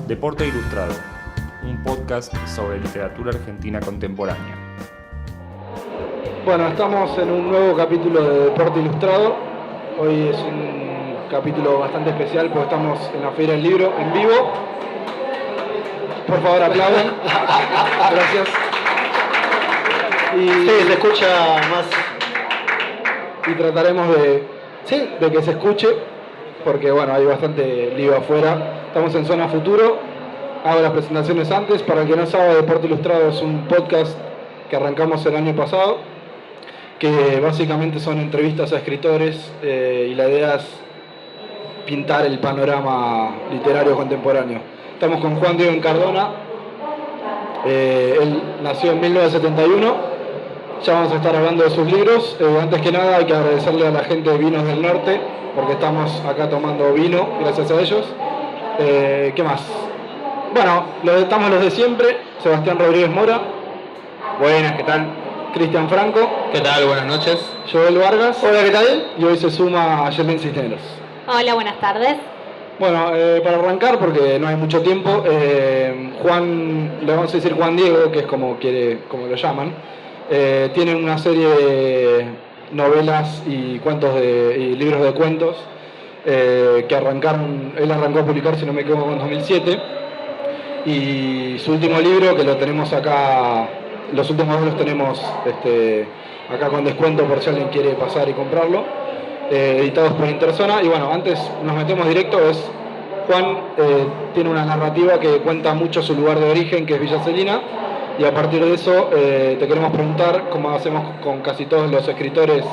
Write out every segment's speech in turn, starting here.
Deporte Ilustrado, un podcast sobre literatura argentina contemporánea. Bueno, estamos en un nuevo capítulo de Deporte Ilustrado. Hoy es un capítulo bastante especial porque estamos en la Feria del Libro en vivo. Por favor, aplaudan. Gracias. Sí, se escucha más. Y trataremos de que se escuche, porque bueno, hay bastante lío afuera. Estamos en Zona Futuro. Hago las presentaciones antes. Para el que no sabe, Deporte Ilustrado es un podcast que arrancamos el año pasado, que básicamente son entrevistas a escritores y la idea es pintar el panorama literario contemporáneo. Estamos con Juan Diego Encardona. Él nació en 1971. Ya vamos a estar hablando de sus libros. Antes que nada hay que agradecerle a la gente de Vinos del Norte, porque estamos acá tomando vino, gracias a ellos. ¿Qué más? Bueno, estamos los de siempre. Sebastián Rodríguez Mora. Buenas, ¿qué tal? Cristian Franco. ¿Qué tal? Buenas noches. Joel Vargas. Hola, ¿qué tal? Y hoy se suma Yelén Cisneros. Hola, buenas tardes. Bueno, para arrancar, porque no hay mucho tiempo, Juan, le vamos a decir Juan Diego, que es como lo llaman, tiene una serie de novelas y y libros de cuentos que él arrancó a publicar, si no me equivoco, en 2007, y su último libro, que lo tenemos acá, los últimos dos los tenemos acá con descuento por si alguien quiere pasar y comprarlo, editados por Interzona. Y bueno, antes nos metemos directo. Juan tiene una narrativa que cuenta mucho su lugar de origen, que es Villa Celina, y a partir de eso te queremos preguntar, como hacemos con casi todos los escritores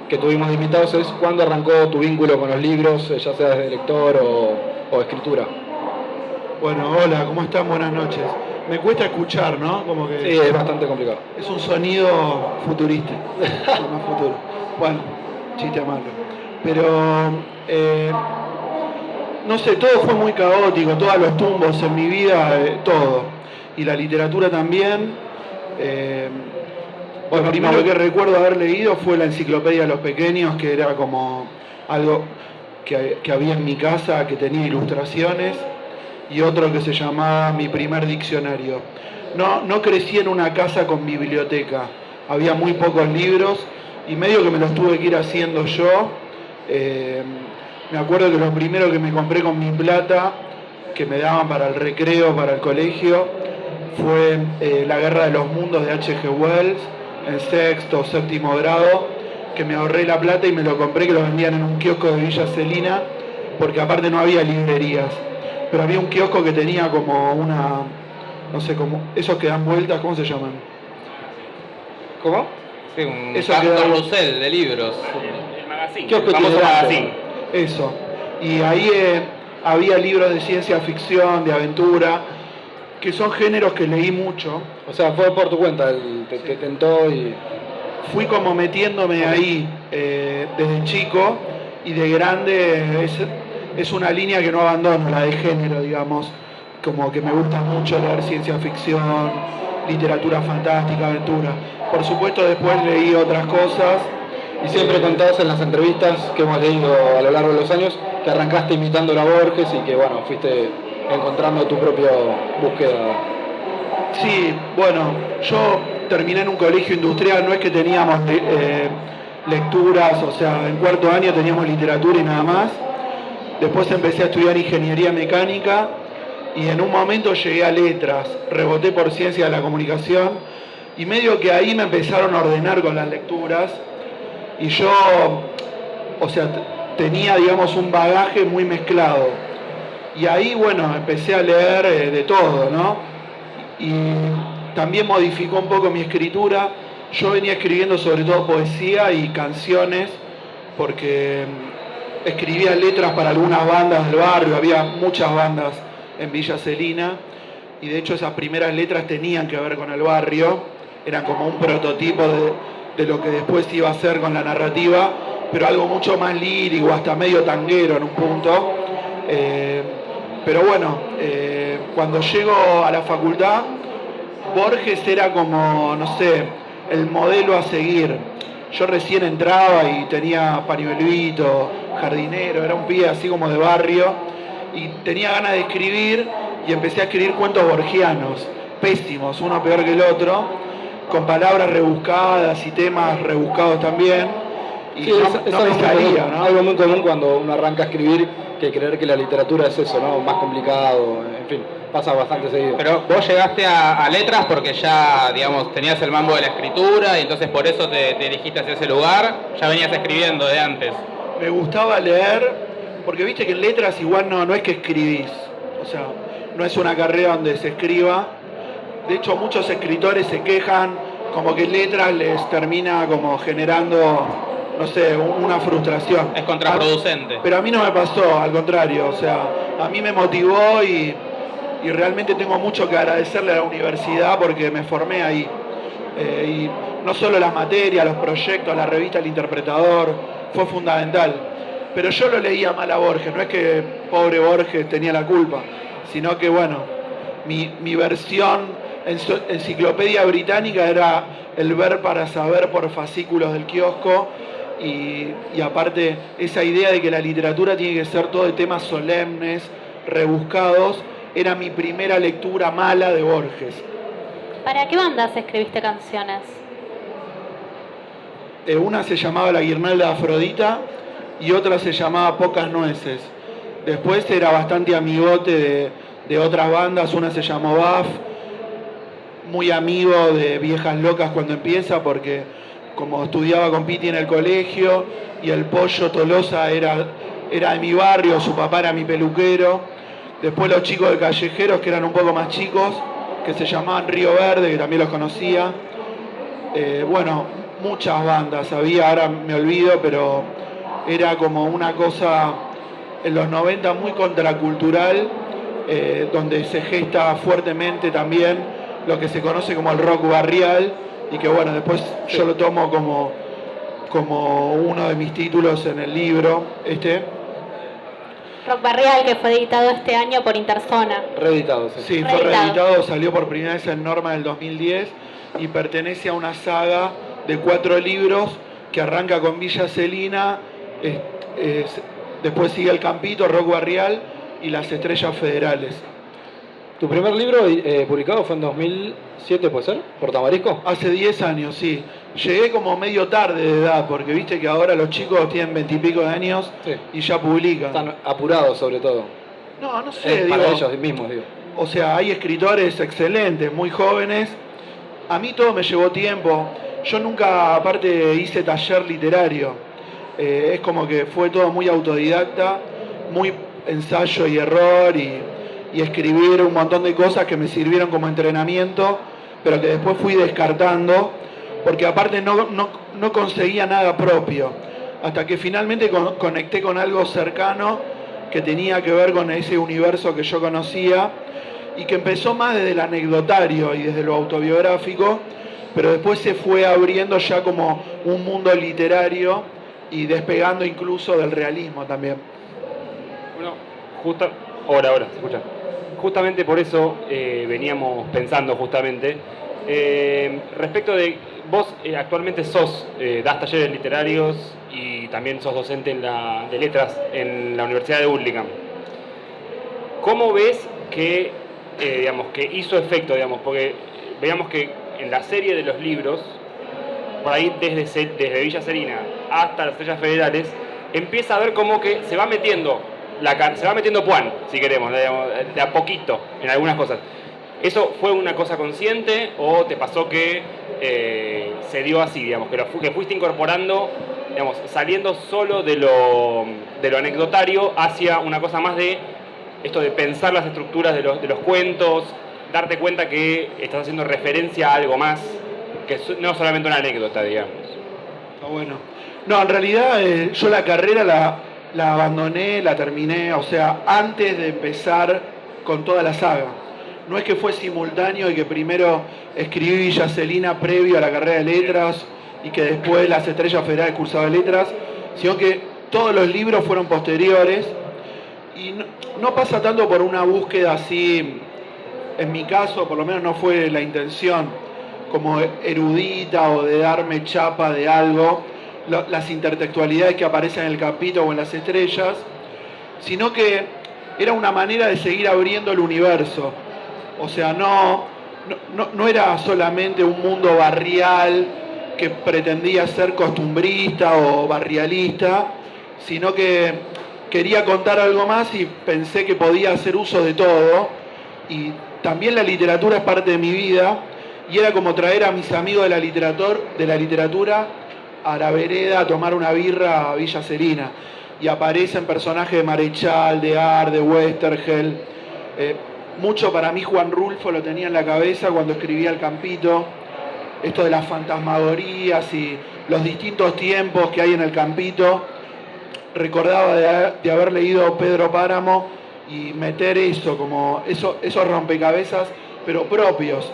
que tuvimos de invitados, es ¿cuándo arrancó tu vínculo con los libros, ya sea desde lector o escritura? Bueno, hola, ¿cómo están? Buenas noches. Me cuesta escuchar, ¿no? Como que sí, es bastante complicado. Es un sonido futurista, más futuro. Bueno, chiste malo. Pero, no sé, todo fue muy caótico, todos los tumbos en mi vida, todo. Y la literatura también. Lo primero que recuerdo haber leído fue la Enciclopedia de los Pequeños, que era como algo que había en mi casa, que tenía ilustraciones, y otro que se llamaba Mi Primer Diccionario. No crecí en una casa con biblioteca, había muy pocos libros, y medio que me los tuve que ir haciendo yo. Me acuerdo que lo primero que me compré con mi plata, que me daban para el recreo, para el colegio, fue La Guerra de los Mundos de H.G. Wells, en sexto o séptimo grado, que me ahorré la plata y me lo compré, que lo vendían en un kiosco de Villa Celina, porque aparte no había librerías, pero había un kiosco que tenía como una, no sé, como esos que dan vueltas, ¿cómo se llaman? ¿Cómo? Sí, un carrusel de libros. El magazine. Kiosco Famoso magazine. Eso. Y ahí había libros de ciencia ficción, de aventura, que son géneros que leí mucho. O sea, fue por tu cuenta, te tentó y... Fui como metiéndome ahí desde chico, y de grande es una línea que no abandono, la de género, digamos. Como que me gusta mucho leer ciencia ficción, literatura fantástica, aventura. Por supuesto después leí otras cosas. Y siempre contás en las entrevistas que hemos leído a lo largo de los años que arrancaste imitando a Borges y que bueno, fuiste encontrando tu propia búsqueda. Sí, bueno, yo terminé en un colegio industrial, no es que teníamos lecturas, o sea, en cuarto año teníamos literatura y nada más. Después empecé a estudiar ingeniería mecánica y en un momento llegué a letras, reboté por ciencia de la comunicación y medio que ahí me empezaron a ordenar con las lecturas. Y yo, o sea, tenía, digamos, un bagaje muy mezclado. Y ahí, bueno, empecé a leer de todo, ¿no? Y también modificó un poco mi escritura. Yo venía escribiendo sobre todo poesía y canciones, porque escribía letras para algunas bandas del barrio, había muchas bandas en Villa Celina, y de hecho esas primeras letras tenían que ver con el barrio, eran como un prototipo de lo que después iba a ser con la narrativa, pero algo mucho más lírico, hasta medio tanguero en un punto. Pero bueno, cuando llego a la facultad, Borges era como, no sé, el modelo a seguir. Yo recién entraba y tenía pañuelito, jardinero, era un pibe así como de barrio, y tenía ganas de escribir, y empecé a escribir cuentos borgianos, pésimos, uno peor que el otro, con palabras rebuscadas y temas rebuscados también. Y Sí, no es me algo, muy salía, común, ¿no? algo muy común cuando uno arranca a escribir, que creer que la literatura es eso, ¿no? Más complicado, en fin, pasa bastante seguido. Pero vos llegaste a letras porque ya, digamos, tenías el mambo de la escritura y entonces por eso te dirigiste hacia ese lugar. Ya venías escribiendo de antes. Me gustaba leer, porque viste que en letras igual no es que escribís, o sea, no es una carrera donde se escriba. De hecho, muchos escritores se quejan como que letras les termina como generando, no sé, una frustración. Es contraproducente. Pero a mí no me pasó, al contrario, o sea, a mí me motivó y realmente tengo mucho que agradecerle a la universidad porque me formé ahí. Y no solo las materias, los proyectos, la revista El Interpretador, fue fundamental. Pero yo lo leía mal a Borges, no es que pobre Borges tenía la culpa, sino que bueno, mi versión en su enciclopedia británica era el ver para saber por fascículos del kiosco y aparte esa idea de que la literatura tiene que ser todo de temas solemnes, rebuscados, era mi primera lectura mala de Borges. ¿Para qué bandas escribiste canciones? Una se llamaba La Guirnalda de Afrodita y otra se llamaba Pocas Nueces. Después era bastante amigote de otras bandas, una se llamó Baf, muy amigo de Viejas Locas cuando empieza, porque como estudiaba con Piti en el colegio y el Pollo Tolosa era de mi barrio, su papá era mi peluquero. Después los chicos de Callejeros, que eran un poco más chicos, que se llamaban Río Verde, que también los conocía. Bueno, muchas bandas había, ahora me olvido, pero era como una cosa en los 90 muy contracultural, donde se gesta fuertemente también lo que se conoce como el rock barrial, y que bueno, después yo lo tomo como uno de mis títulos en el libro, Rock Barrial, que fue editado este año por Interzona. Reeditado, sí. Sí, fue reeditado, salió por primera vez en Norma del 2010 y pertenece a una saga de 4 libros que arranca con Villa Celina, después sigue El Campito, Rock Barrial y Las Estrellas Federales. ¿Tu primer libro publicado fue en 2007, puede ser? ¿Por Tamarisco? Hace 10 años, sí. Llegué como medio tarde de edad, porque viste que ahora los chicos tienen 20 y pico de años, sí, y ya publican. Están apurados sobre todo. No sé, para ellos mismos, digo. O sea, hay escritores excelentes, muy jóvenes. A mí todo me llevó tiempo. Yo nunca, aparte, hice taller literario. Es como que fue todo muy autodidacta, muy ensayo y error y escribir un montón de cosas que me sirvieron como entrenamiento, pero que después fui descartando, porque aparte no conseguía nada propio, hasta que finalmente conecté con algo cercano que tenía que ver con ese universo que yo conocía y que empezó más desde el anecdotario y desde lo autobiográfico, pero después se fue abriendo ya como un mundo literario y despegando incluso del realismo también. Bueno, ahora, ¿se escucha? Justamente por eso veníamos pensando justamente respecto de vos actualmente das talleres literarios y también sos docente de letras en la Universidad de Burlingame. ¿Cómo ves que hizo efecto, porque veíamos que en la serie de los libros, por ahí desde Villa Serena hasta las Estrellas Federales, empieza a ver como que se va metiendo Puan, si queremos, de a poquito en algunas cosas? ¿Eso fue una cosa consciente o te pasó que se dio así, que fuiste incorporando, saliendo solo de lo anecdotario hacia una cosa más de esto de pensar las estructuras de los cuentos, darte cuenta que estás haciendo referencia a algo más, que no solamente una anécdota, digamos? Está bueno. No, en realidad yo la carrera la abandoné, la terminé, o sea, antes de empezar con toda la saga. No es que fue simultáneo y que primero escribí Villa Celina previo a la carrera de letras y que después Las Estrellas Federales cursaba letras, sino que todos los libros fueron posteriores y no pasa tanto por una búsqueda así, en mi caso por lo menos no fue la intención, como erudita o de darme chapa de algo, las intertextualidades que aparecen en El Campito o en Las Estrellas, sino que era una manera de seguir abriendo el universo. O sea, no era solamente un mundo barrial que pretendía ser costumbrista o barrialista, sino que quería contar algo más y pensé que podía hacer uso de todo. Y también la literatura es parte de mi vida, y era como traer a mis amigos de la literatura a la vereda a tomar una birra a Villa Serina. Y aparecen personajes de Marechal, de Ar, de Westergel. Mucho para mí Juan Rulfo lo tenía en la cabeza cuando escribía El Campito. Esto de las fantasmagorías y los distintos tiempos que hay en El Campito. Recordaba de haber leído Pedro Páramo y meter eso, como esos rompecabezas, pero propios.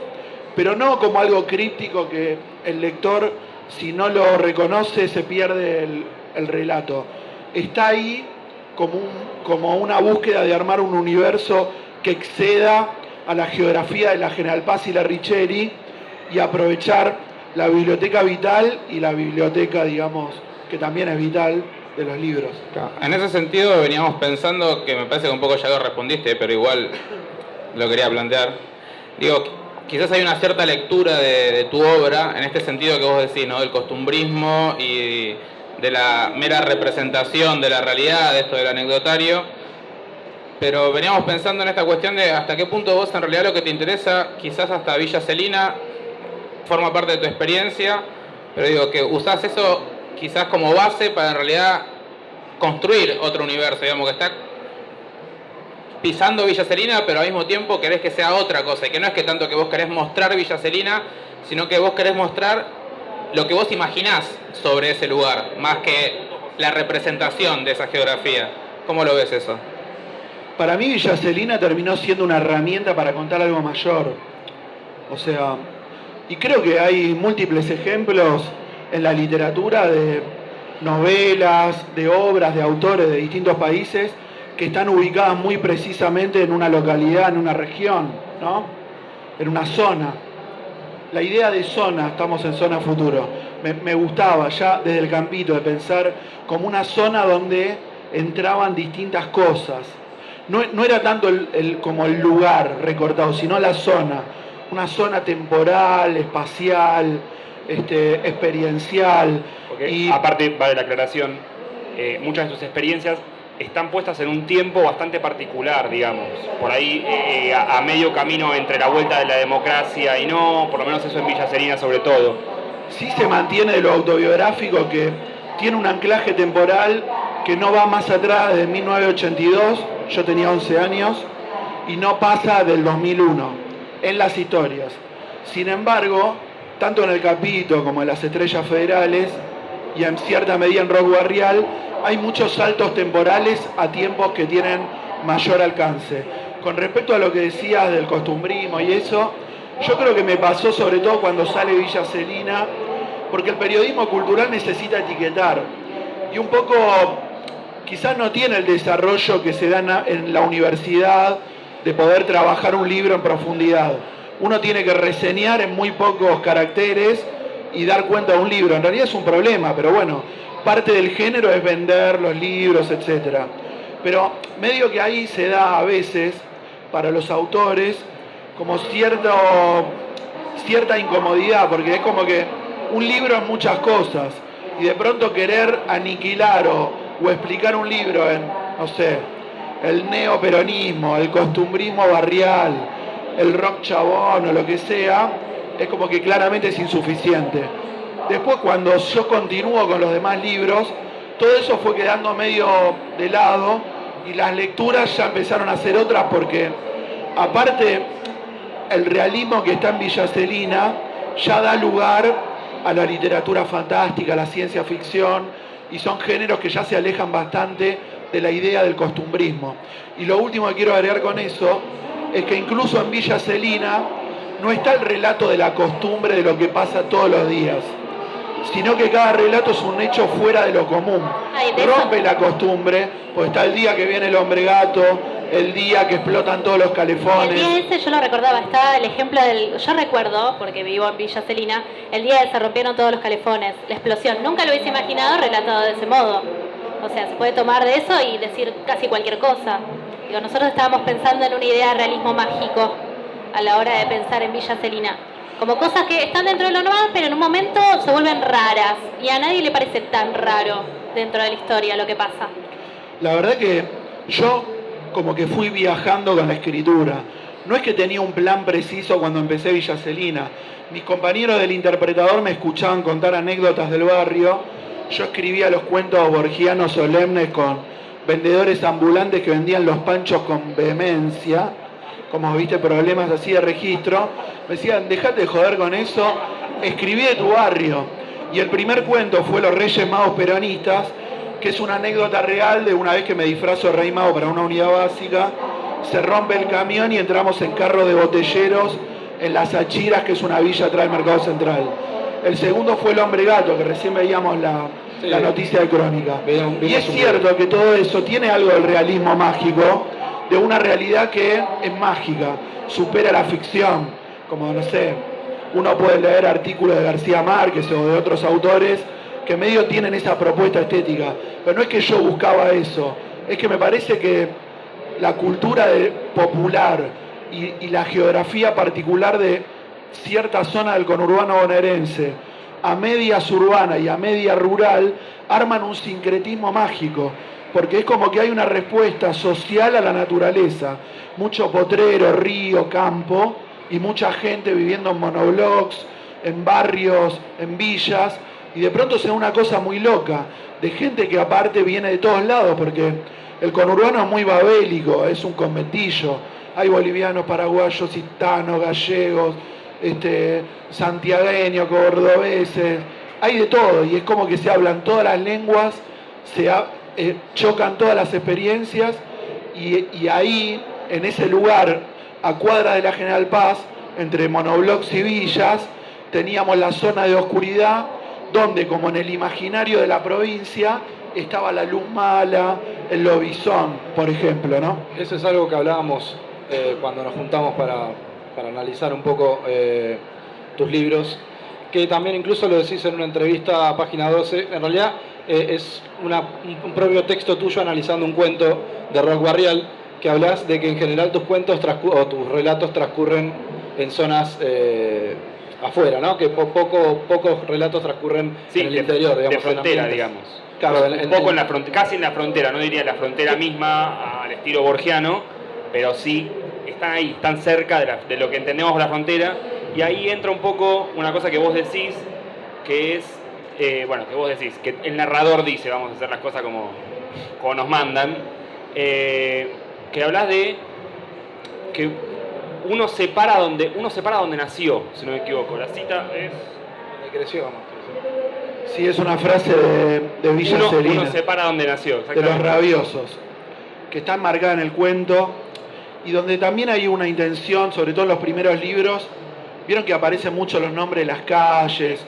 Pero no como algo críptico que el lector, si no lo reconoce, se pierde el relato. Está ahí como una búsqueda de armar un universo que exceda a la geografía de la General Paz y la Richeri y aprovechar la biblioteca vital y la biblioteca, digamos, que también es vital, de los libros. En ese sentido veníamos pensando, que me parece que un poco ya lo respondiste, pero igual lo quería plantear. Digo, quizás hay una cierta lectura de tu obra, en este sentido que vos decís, ¿no? Del costumbrismo y de la mera representación de la realidad, de esto del anecdotario, pero veníamos pensando en esta cuestión de hasta qué punto vos en realidad lo que te interesa, quizás hasta Villa Celina, forma parte de tu experiencia, pero digo que usás eso quizás como base para en realidad construir otro universo, digamos, que está pisando Villa Celina, pero al mismo tiempo querés que sea otra cosa, y que no es que tanto que vos querés mostrar Villa Celina, sino que vos querés mostrar lo que vos imaginás sobre ese lugar, más que la representación de esa geografía. ¿Cómo lo ves eso? Para mí Villa Celina terminó siendo una herramienta para contar algo mayor. O sea, y creo que hay múltiples ejemplos en la literatura de novelas, de obras, de autores de distintos países que están ubicadas muy precisamente en una localidad, en una región, ¿no? En una zona. La idea de zona, estamos en Zona Futuro, me gustaba ya desde El Campito de pensar como una zona donde entraban distintas cosas. No era tanto como el lugar recortado, sino la zona. Una zona temporal, espacial, experiencial. Porque, y aparte, vale la aclaración, muchas de tus experiencias están puestas en un tiempo bastante particular, digamos. Por ahí, a medio camino entre la vuelta de la democracia y no, por lo menos eso en Villa Serina sobre todo. sí se mantiene de lo autobiográfico, que tiene un anclaje temporal que no va más atrás de 1982, yo tenía 11 años, y no pasa del 2001 en las historias. Sin embargo, tanto en El Capito como en Las Estrellas Federales y en cierta medida en Rock Barrial, hay muchos saltos temporales a tiempos que tienen mayor alcance. Con respecto a lo que decías del costumbrismo y eso, yo creo que me pasó sobre todo cuando sale Villa Celina, porque el periodismo cultural necesita etiquetar. Y un poco, quizás no tiene el desarrollo que se da en la universidad de poder trabajar un libro en profundidad. Uno tiene que reseñar en muy pocos caracteres y dar cuenta de un libro. En realidad es un problema, pero bueno, parte del género es vender los libros, etc. Pero medio que ahí se da a veces, para los autores, como cierta incomodidad, porque es como que un libro es muchas cosas, y de pronto querer aniquilar o explicar un libro en, no sé, el neoperonismo, el costumbrismo barrial, el rock chabón o lo que sea, es como que claramente es insuficiente. Después, cuando yo continúo con los demás libros, todo eso fue quedando medio de lado y las lecturas ya empezaron a ser otras, porque aparte el realismo que está en Villa Celina ya da lugar a la literatura fantástica, a la ciencia ficción, y son géneros que ya se alejan bastante de la idea del costumbrismo. Y lo último que quiero agregar con eso es que incluso en Villa Celina no está el relato de la costumbre de lo que pasa todos los días, sino que cada relato es un hecho fuera de lo común. Rompe la costumbre, pues está el día que viene el hombre gato, el día que explotan todos los calefones. El día ese yo lo recordaba, está el ejemplo del... Yo recuerdo, porque vivo en Villa Celina, el día que se rompieron todos los calefones, la explosión. Nunca lo hubiese imaginado relatado de ese modo. O sea, se puede tomar de eso y decir casi cualquier cosa. Digo, nosotros estábamos pensando en una idea de realismo mágico a la hora de pensar en Villa Celina. Como cosas que están dentro de lo normal, pero en un momento se vuelven raras. Y a nadie le parece tan raro dentro de la historia lo que pasa. La verdad que yo como que fui viajando con la escritura. No es que tenía un plan preciso cuando empecé Villa Celina. Mis compañeros del interpretador me escuchaban contar anécdotas del barrio. Yo escribía los cuentos borgianos solemnes con vendedores ambulantes que vendían los panchos con vehemencia, como viste, problemas así de registro. Me decían, dejate de joder con eso, escribí de tu barrio. Y el primer cuento fue Los Reyes Magos Peronistas, que es una anécdota real de una vez que me disfrazo de Rey Mago para una unidad básica, se rompe el camión y entramos en carro de botelleros en Las Achiras, que es una villa atrás del Mercado Central. El segundo fue El Hombre Gato, que recién veíamos la noticia de Crónica. Y es cierto que todo eso tiene algo del realismo mágico, de una realidad que es mágica, supera la ficción. Como, no sé, uno puede leer artículos de García Márquez o de otros autores que medio tienen esa propuesta estética. Pero no es que yo buscaba eso, es que me parece que la cultura popular y la geografía particular de cierta zona del conurbano bonaerense, a medias urbana y a media rural, arman un sincretismo mágico, porque es como que hay una respuesta social a la naturaleza. Mucho potrero, río, campo, y mucha gente viviendo en monoblocks, en barrios, en villas, y de pronto se da una cosa muy loca, de gente que aparte viene de todos lados, porque el conurbano es muy babélico, es un conventillo. Hay bolivianos, paraguayos, gitanos, gallegos, santiagueños, cordobeses, hay de todo, y es como que se hablan todas las lenguas, chocan todas las experiencias, y ahí, en ese lugar, a cuadra de la General Paz, entre monoblocks y villas, teníamos la zona de oscuridad, donde, como en el imaginario de la provincia, estaba la luz mala, el lobizón, por ejemplo, ¿no? Eso es algo que hablábamos cuando nos juntamos para analizar un poco tus libros, que también incluso lo decís en una entrevista a Página 12. En realidad es un propio texto tuyo analizando un cuento de Roch Barrial, que hablas de que en general tus cuentos o tus relatos transcurren en zonas afuera, ¿no? Que pocos relatos transcurren en el interior, digamos, de frontera, digamos. Claro, casi en la frontera, no diría la frontera misma al estilo borgiano, pero sí están ahí, están cerca de lo que entendemos por la frontera, y ahí entra un poco una cosa que vos decís, que es, que el narrador dice, vamos a hacer las cosas como nos mandan, que hablas de que uno se para donde nació, si no me equivoco. La cita es... Donde creció, vamos. Sí, es una frase de Villa Celina. Uno se para donde nació, de Los Rabiosos, que está enmarcada en el cuento, y donde también hay una intención, sobre todo en los primeros libros, vieron que aparecen mucho los nombres de las calles,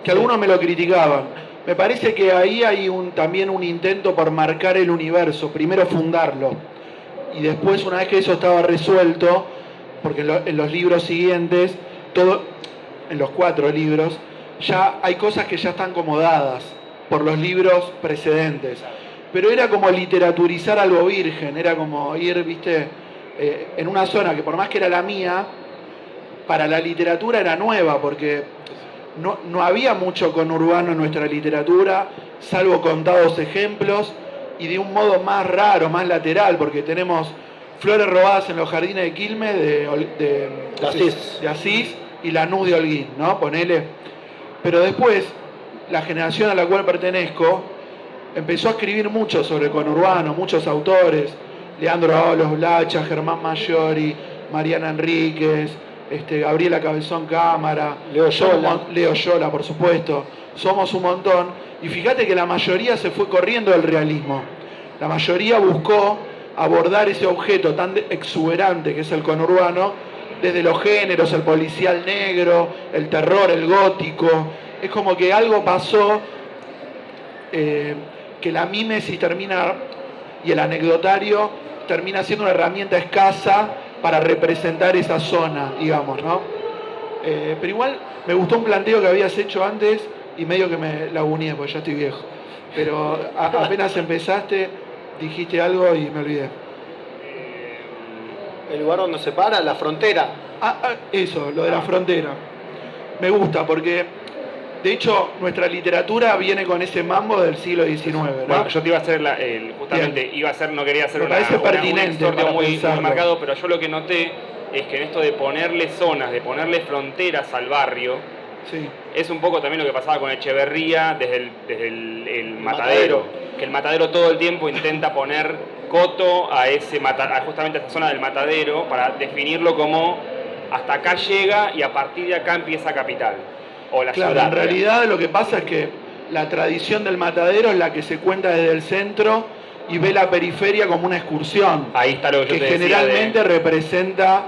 que algunos me lo criticaban. Me parece que ahí hay también un intento por marcar el universo, primero fundarlo, y después, una vez que eso estaba resuelto, porque en los libros siguientes, en los 4 libros, ya hay cosas que ya están como dadas por los libros precedentes. Pero era como literaturizar algo virgen, era como ir, viste, en una zona que por más que era la mía, para la literatura era nueva, porque no había mucho conurbano en nuestra literatura, salvo contados ejemplos, y de un modo más raro, más lateral, porque tenemos Flores robadas en los jardines de Quilmes de Asís y Lanús de Holguín, ¿no? Ponele. Pero después, la generación a la cual pertenezco empezó a escribir mucho sobre conurbano, muchos autores, Leandro Ábalos Blacha, Germán Mayori, Mariana Enríquez, Gabriela Cabezón Cámara, Leo Yola, por supuesto. Somos un montón, y fíjate que la mayoría se fue corriendo del realismo. La mayoría buscó abordar ese objeto tan exuberante que es el conurbano, desde los géneros, el policial negro, el terror, el gótico. Es como que algo pasó, que la mímesis y el anecdotario termina siendo una herramienta escasa para representar esa zona, digamos, ¿no? Pero igual me gustó un planteo que habías hecho antes y medio que me laguneé, porque ya estoy viejo. Pero apenas empezaste, dijiste algo y me olvidé. el lugar donde se para, la frontera. Eso, lo de la frontera. Me gusta porque, de hecho, nuestra literatura viene con ese mambo del siglo XIX, ¿no? Bueno, yo te iba a hacer, justamente, no quería hacer Me parece pertinente un para muy pensarlo. marcado, pero yo lo que noté es que en esto de ponerle zonas, de ponerle fronteras al barrio, Sí. es un poco también lo que pasaba con Echeverría desde el matadero, que el matadero todo el tiempo intenta poner coto a justamente a esa zona del matadero para definirlo como hasta acá llega y a partir de acá empieza Capital o la Claro, ciudad. en realidad lo que pasa es que la tradición del matadero es la que se cuenta desde el centro y ve la periferia como una excursión. Ahí está lo que yo te decía generalmente representa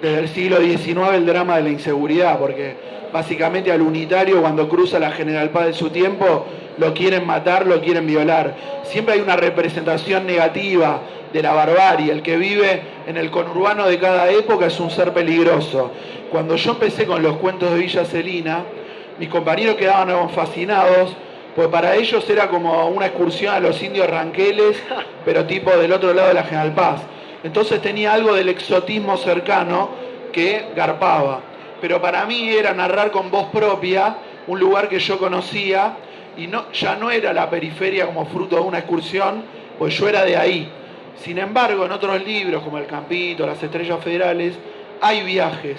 desde el siglo XIX el drama de la inseguridad, porque básicamente al unitario cuando cruza la General Paz de su tiempo lo quieren matar, lo quieren violar. Siempre hay una representación negativa de la barbarie. El que vive en el conurbano de cada época es un ser peligroso. Cuando yo empecé con los cuentos de Villa Celina, mis compañeros quedaban fascinados, pues para ellos era como una excursión a los indios ranqueles, pero tipo del otro lado de la General Paz. Entonces tenía algo del exotismo cercano que garpaba. Pero para mí era narrar con voz propia un lugar que yo conocía y ya no era la periferia como fruto de una excursión, pues yo era de ahí. Sin embargo, en otros libros como El Campito, Las Estrellas Federales, hay viajes.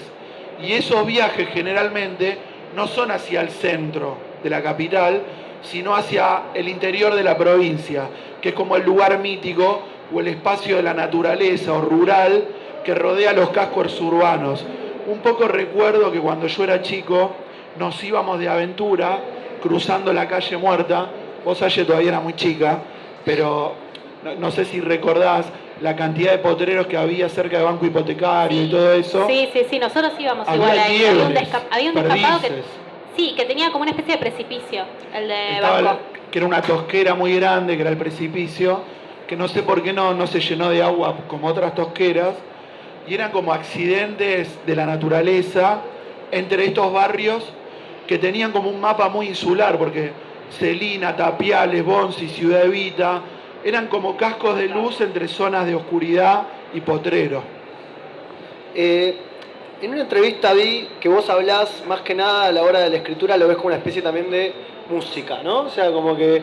Y esos viajes generalmente no son hacia el centro de la capital, sino hacia el interior de la provincia, que es como el lugar mítico o el espacio de la naturaleza o rural que rodea los cascos urbanos. Un poco recuerdo que cuando yo era chico nos íbamos de aventura cruzando la calle Muerta. Vos, Aye, todavía era muy chica, pero no sé si recordás la cantidad de potreros que había cerca de Banco Hipotecario y todo eso. Sí, nosotros íbamos Había igual ahí. liebres, Había un descampado perdices. que tenía como una especie de precipicio, el de Estaba Banco. que era una tosquera muy grande, que era el precipicio, que no sé por qué no se llenó de agua como otras tosqueras, y eran como accidentes de la naturaleza entre estos barrios que tenían como un mapa muy insular, porque Celina, Tapiales, Bonzi, Ciudad Evita, eran como cascos de luz entre zonas de oscuridad y potrero. En una entrevista vi que vos hablás más que nada a la hora de la escritura, lo ves como una especie también de música, ¿no? O sea, como que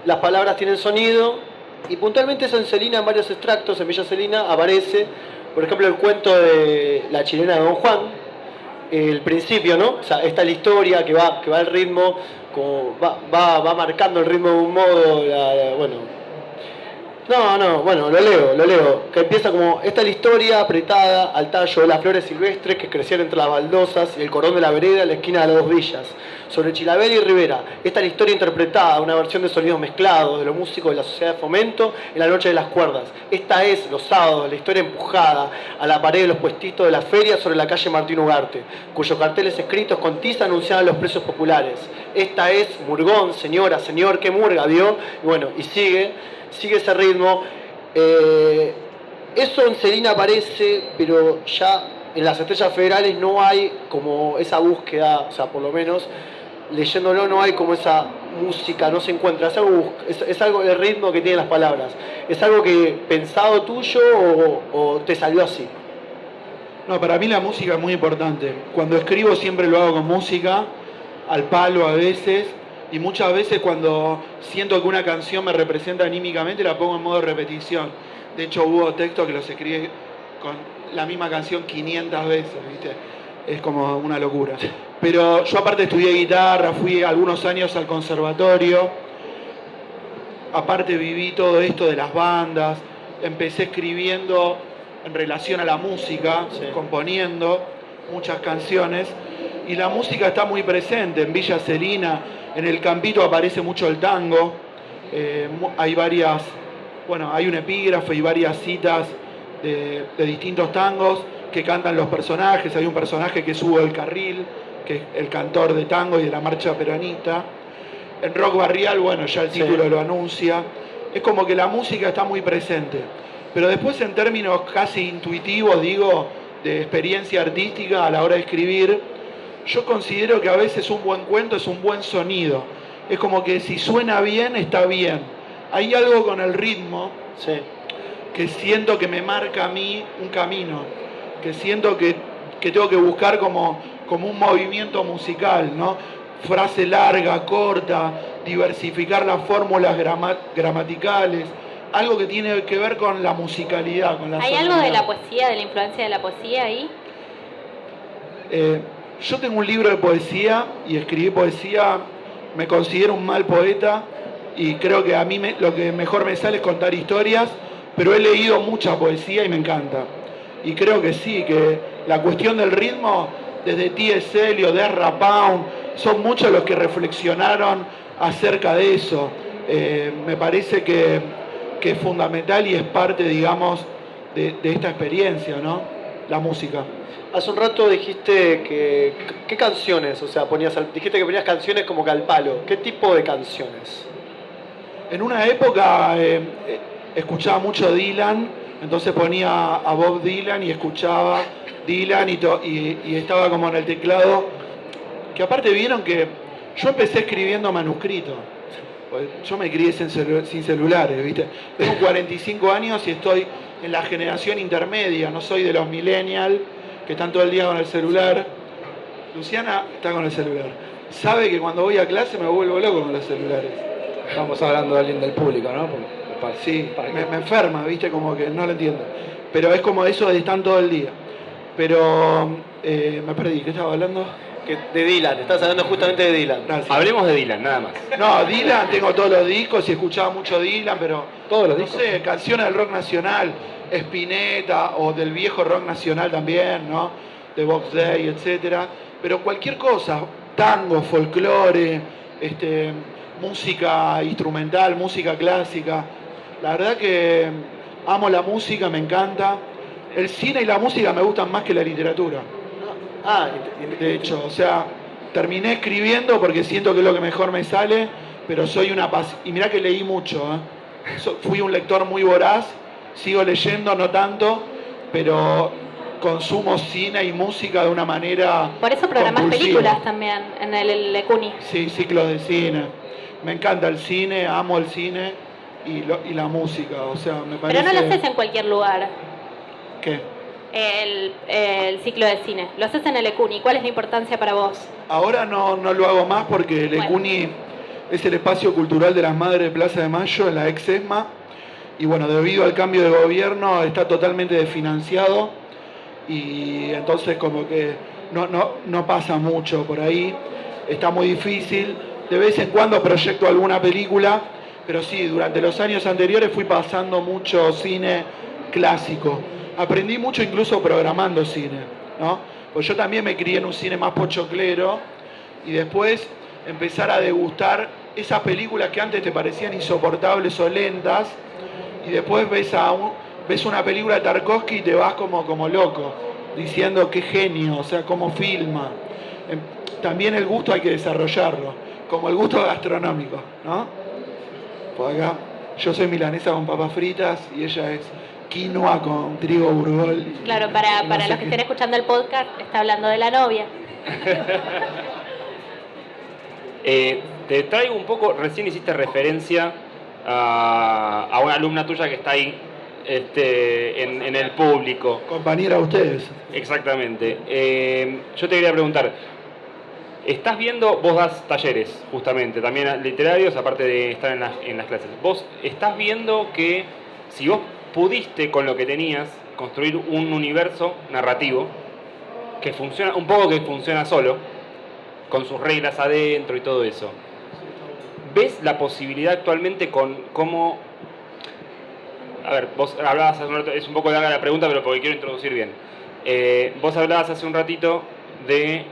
las palabras tienen sonido y puntualmente eso en Celina, en varios extractos, en Villa Celina aparece, por ejemplo, el cuento de la chilena de Don Juan, el principio, ¿no? O sea, esta es la historia que va al ritmo, como va marcando el ritmo de un modo, bueno, lo leo, que empieza como, esta es la historia apretada al tallo de las flores silvestres que crecían entre las baldosas y el cordón de la vereda en la esquina de las dos villas, sobre Chilaver y Rivera. Esta es la historia interpretada, una versión de sonidos mezclados de los músicos de la Sociedad de Fomento en la noche de las cuerdas. Esta es, los sábados, la historia empujada a la pared de los puestitos de la feria sobre la calle Martín Ugarte, cuyos carteles escritos con tiza anunciaban los precios populares. Esta es, Murgón, señora, señor, qué murga, ¿vio? Y bueno, y sigue ese ritmo. Eso en Celina aparece, pero ya en las Estrellas Federales no hay como esa búsqueda, o sea, por lo menos leyéndolo no hay como esa música, no se encuentra, es algo del ritmo que tienen las palabras. ¿Es algo que pensado tuyo o te salió así? No, para mí la música es muy importante. Cuando escribo siempre lo hago con música, al palo a veces, y muchas veces cuando siento que una canción me representa anímicamente la pongo en modo repetición. De hecho hubo textos que los escribí con la misma canción 500 veces, ¿viste? Es como una locura. Pero yo aparte estudié guitarra, fui algunos años al conservatorio, aparte viví todo esto de las bandas, empecé escribiendo en relación a la música, Sí. componiendo muchas canciones, y la música está muy presente en Villa Celina. En El Campito aparece mucho el tango, hay un epígrafe y varias citas de distintos tangos que cantan los personajes. Hay un personaje que es Hugo del Carril, que es el cantor de tango y de la marcha peronista. En Rock Barrial, ya el título lo anuncia. Es como que la música está muy presente. Pero después en términos casi intuitivos, de experiencia artística a la hora de escribir, yo considero que a veces un buen cuento es un buen sonido. Es como que si suena bien, está bien. Hay algo con el ritmo. Sí. que siento que me marca a mí un camino, que siento que tengo que buscar como un movimiento musical, ¿no? Frase larga, corta, diversificar las fórmulas gramaticales, algo que tiene que ver con la musicalidad, con la ¿Hay sonoridad. algo de la poesía, de la influencia de la poesía ahí? Yo tengo un libro de poesía y escribí poesía, me considero un mal poeta y creo que a mí lo que mejor me sale es contar historias, pero he leído mucha poesía y me encanta. Y creo que sí, que la cuestión del ritmo, desde T.S. Eliot, de Ezra Pound, son muchos los que reflexionaron acerca de eso. Me parece que es fundamental y es parte, digamos, de esta experiencia, ¿no? La música. Hace un rato dijiste ¿qué canciones? O sea, dijiste que ponías canciones como que al palo. ¿Qué tipo de canciones? En una época escuchaba mucho Dylan, entonces ponía a Bob Dylan y escuchaba Dylan y estaba como en el teclado. Que aparte vieron que yo empecé escribiendo manuscritos. Yo me crié sin celulares, ¿viste? Tengo 45 años y estoy en la generación intermedia, no soy de los millennials que están todo el día con el celular. Luciana está con el celular. Sabe que cuando voy a clase me vuelvo loco con los celulares. Estamos hablando de alguien del público, ¿no? Sí, me enferma, ¿viste? Como que no lo entiendo. Pero es como eso de estar todo el día. Pero me perdí, ¿qué estaba hablando? De Dylan, estás hablando justamente de Dylan. Gracias. Hablemos de Dylan, nada más. No, Dylan, tengo todos los discos y escuchaba mucho Dylan, pero ¿Todos los no discos? sé, canciones del rock nacional, Spinetta o del viejo rock nacional también, ¿no? De Box Day, etcétera. Pero cualquier cosa, tango, folclore, música instrumental, música clásica. La verdad que amo la música, me encanta. El cine y la música me gustan más que la literatura. De hecho, o sea, terminé escribiendo porque siento que es lo que mejor me sale, pero soy una y mirá que leí mucho, fui un lector muy voraz, sigo leyendo, no tanto, pero consumo cine y música de una manera Por eso programás compulsiva. películas también en el Lecuni. Sí, ciclos de cine. Me encanta el cine, amo el cine y la música, o sea, me parece... Pero no lo haces en cualquier lugar, ¿Qué? el ciclo de cine. Lo haces en el Lecuni. ¿Cuál es la importancia para vos? Ahora no lo hago más porque el Lecuni es el espacio cultural de las Madres de Plaza de Mayo, en la ex ESMA. Y bueno, debido al cambio de gobierno está totalmente desfinanciado y entonces como que no pasa mucho por ahí. Está muy difícil. De vez en cuando proyecto alguna película, pero sí, durante los años anteriores fui pasando mucho cine clásico. Aprendí mucho incluso programando cine, ¿no? Pues yo también me crié en un cine más pochoclero y después empezar a degustar esas películas que antes te parecían insoportables o lentas y después ves una película de Tarkovsky y te vas como loco, diciendo qué genio, o sea, cómo filma. También el gusto hay que desarrollarlo, como el gusto gastronómico, ¿no? Por acá, yo soy milanesa con papas fritas y ella es quinoa con trigo burgol. Claro, para los que estén escuchando el podcast, está hablando de la novia. Te traigo un poco, recién hiciste referencia a una alumna tuya que está ahí en el público. Compañera de ustedes. Exactamente. Yo te quería preguntar, estás viendo, vos das talleres justamente, también literarios, aparte de estar en las clases. Vos estás viendo que si vos pudiste con lo que tenías construir un universo narrativo que funciona, un poco que funciona solo, con sus reglas adentro y todo eso. ¿Ves la posibilidad actualmente con cómo... A ver, vos hablabas hace un rato, es un poco larga la pregunta, pero porque quiero introducir bien. Vos hablabas hace un ratito de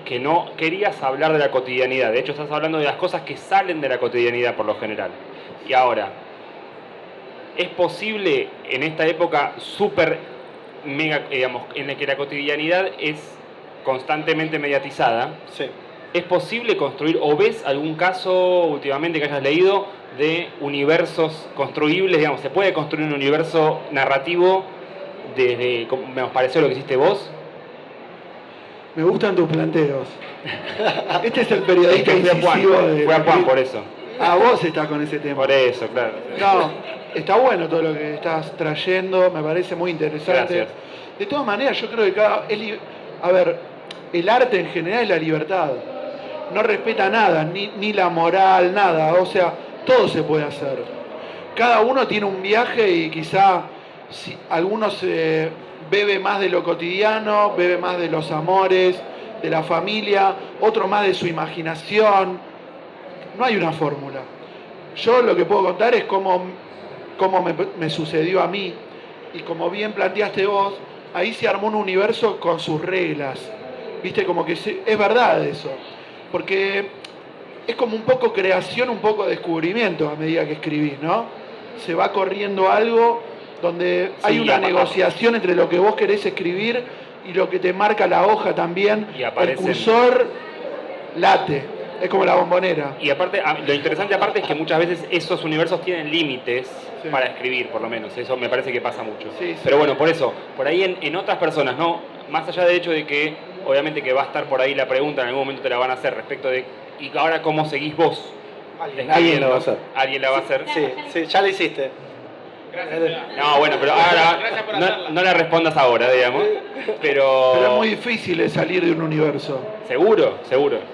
que no querías hablar de la cotidianidad. De hecho, estás hablando de las cosas que salen de la cotidianidad por lo general. Y ahora, ¿es posible en esta época súper mega, digamos, en la que la cotidianidad es constantemente mediatizada? Sí. ¿Es posible construir, o ves algún caso últimamente que hayas leído de universos construibles? Digamos, ¿se puede construir un universo narrativo desde, como me pareció lo que hiciste vos? Me gustan tus planteos. Este es el periodista Fue a Juan, incisivo de... fue a Juan por eso. Ah, vos estás con ese tema. Por eso, claro. No, está bueno todo lo que estás trayendo, me parece muy interesante. Gracias. De todas maneras, yo creo que a ver, el arte en general es la libertad. No respeta nada, ni la moral, nada. O sea, todo se puede hacer. Cada uno tiene un viaje y quizá algunos bebe más de lo cotidiano, bebe más de los amores, de la familia, otro más de su imaginación. No hay una fórmula. Yo lo que puedo contar es cómo me sucedió a mí. Y como bien planteaste vos, ahí se armó un universo con sus reglas. Viste, como que es verdad eso. Porque es como un poco creación, un poco descubrimiento a medida que escribís, ¿no? Se va corriendo algo donde hay una negociación entre lo que vos querés escribir y lo que te marca la hoja también. Y aparecen... El cursor late. Es como la bombonera. Y aparte, lo interesante aparte es que muchas veces esos universos tienen límites para escribir, por lo menos. Eso me parece que pasa mucho. Sí. Pero bueno, por eso, por ahí en otras personas, ¿no? Más allá del hecho de que, obviamente que va a estar por ahí la pregunta, en algún momento te la van a hacer respecto de, ¿y ahora cómo seguís vos? Alguien la va a hacer. Alguien la va a hacer. Sí, ya lo hiciste. No, bueno, pero ahora no la respondas ahora, digamos. Pero es muy difícil salir de un universo. Seguro.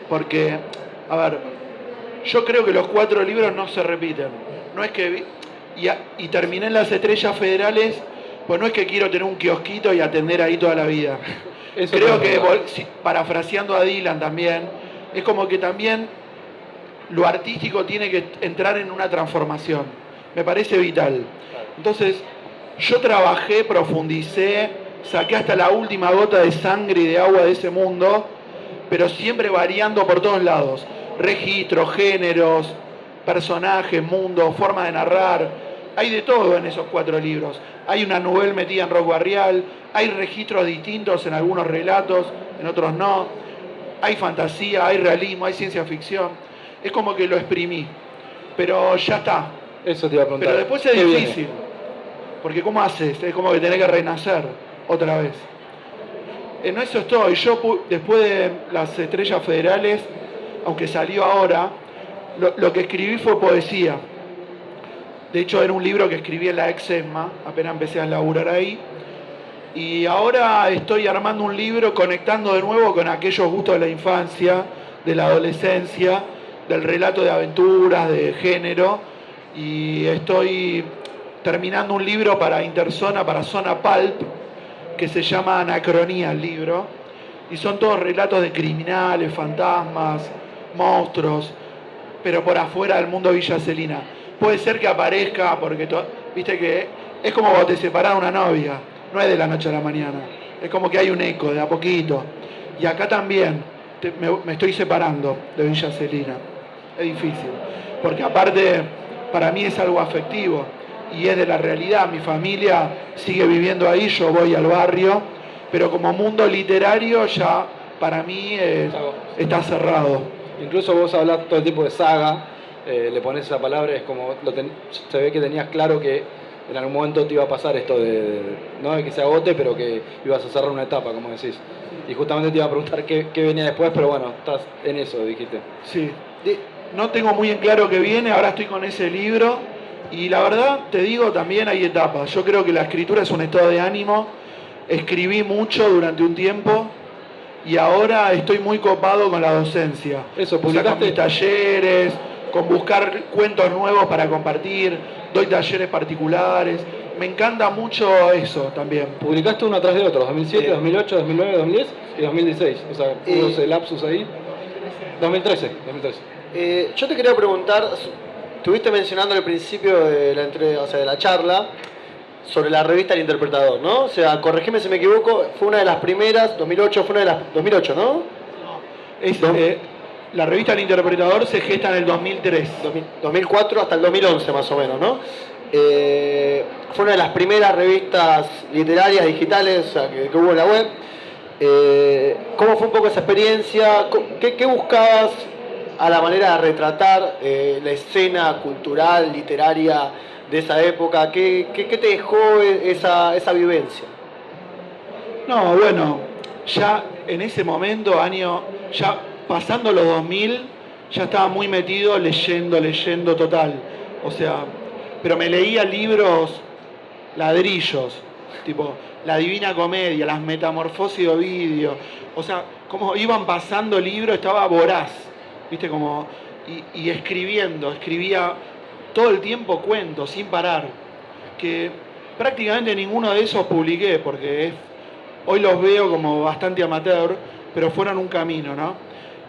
Porque, a ver, yo creo que los 4 libros no se repiten. No es que... Y terminé en Las Estrellas Federales, pues no es que quiero tener un kiosquito y atender ahí toda la vida. Creo que, parafraseando a Dylan también, es como que también lo artístico tiene que entrar en una transformación. Me parece vital. Entonces, yo trabajé, profundicé, saqué hasta la última gota de sangre y de agua de ese mundo, pero siempre variando por todos lados. Registros, géneros, personajes, mundos, forma de narrar. Hay de todo en esos 4 libros. Hay una novela metida en rock barrial, hay registros distintos en algunos relatos, en otros no. Hay fantasía, hay realismo, hay ciencia ficción. Es como que lo exprimí. Pero ya está. Eso te iba a preguntar. Pero después es difícil. Porque ¿cómo haces? Es como que tenés que renacer otra vez. En eso estoy. Yo después de Las Estrellas Federales, aunque salió ahora, lo que escribí fue poesía. De hecho, era un libro que escribí en la ex-ESMA, apenas empecé a laburar ahí. Y ahora estoy armando un libro conectando de nuevo con aquellos gustos de la infancia, de la adolescencia, del relato de aventuras, de género. Y estoy terminando un libro para Interzona, para Zona Pulp, que se llama Anacronía el libro. Y son todos relatos de criminales, fantasmas, monstruos, pero por afuera del mundo Villa Celina. Puede ser que aparezca, porque viste que es como cuando te separás de una novia, no es de la noche a la mañana, es como que hay un eco de a poquito. Y acá también me estoy separando de Villa Celina, es difícil, porque aparte para mí es algo afectivo y es de la realidad. Mi familia sigue viviendo ahí, yo voy al barrio, pero como mundo literario ya para mí está cerrado. Incluso vos hablás todo el tiempo de saga, le pones esa palabra, es como se ve que tenías claro que en algún momento te iba a pasar esto no de que se agote, pero que ibas a cerrar una etapa, como decís. Y justamente te iba a preguntar qué venía después, pero bueno, estás en eso, dijiste. Sí, no tengo muy en claro qué viene, ahora estoy con ese libro y la verdad, te digo, también hay etapas. Yo creo que la escritura es un estado de ánimo, escribí mucho durante un tiempo y ahora estoy muy copado con la docencia. Eso, o sea, con mis talleres, con buscar cuentos nuevos para compartir, doy talleres particulares, me encanta mucho eso también. Publicaste uno atrás de otro, 2007, 2008, 2009, 2010 y 2016, o sea, unos lapsus ahí. 2013. Yo te quería preguntar, estuviste mencionando al principio de la charla sobre la revista El Interpretador, ¿no? O sea, corregime si me equivoco, fue una de las primeras, 2008, fue una de las 2008, ¿no? La revista El Interpretador se gesta en el 2003. 2004 hasta el 2011 más o menos, ¿no? Fue una de las primeras revistas literarias digitales, o sea, que hubo en la web. ¿Cómo fue un poco esa experiencia? ¿Qué buscabas a la manera de retratar la escena cultural, literaria de esa época? ¿Qué te dejó esa vivencia? No, bueno, ya en ese momento, ya pasando los 2000, ya estaba muy metido leyendo total. O sea, pero me leía libros ladrillos, tipo La Divina Comedia, Las Metamorfosis de Ovidio. O sea, como iban pasando libros, estaba voraz, ¿viste? Como, y escribía todo el tiempo cuentos, sin parar. Que prácticamente ninguno de esos publiqué, porque hoy los veo como bastante amateur, pero fueron un camino, ¿no?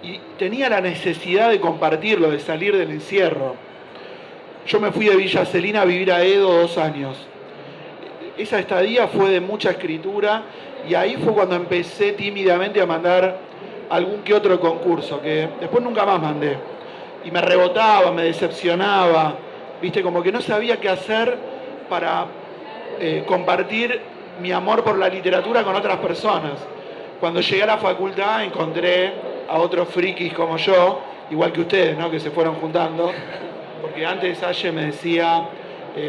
Y tenía la necesidad de compartirlo, de salir del encierro. Yo me fui de Villa Celina a vivir a Edo 2 años. Esa estadía fue de mucha escritura y ahí fue cuando empecé tímidamente a mandar algún que otro concurso, que después nunca más mandé. Y me rebotaba, me decepcionaba, ¿viste? Como que no sabía qué hacer para compartir mi amor por la literatura con otras personas. Cuando llegué a la facultad encontré a otros frikis como yo, igual que ustedes, ¿no? Que se fueron juntando, porque antes Aye me decía,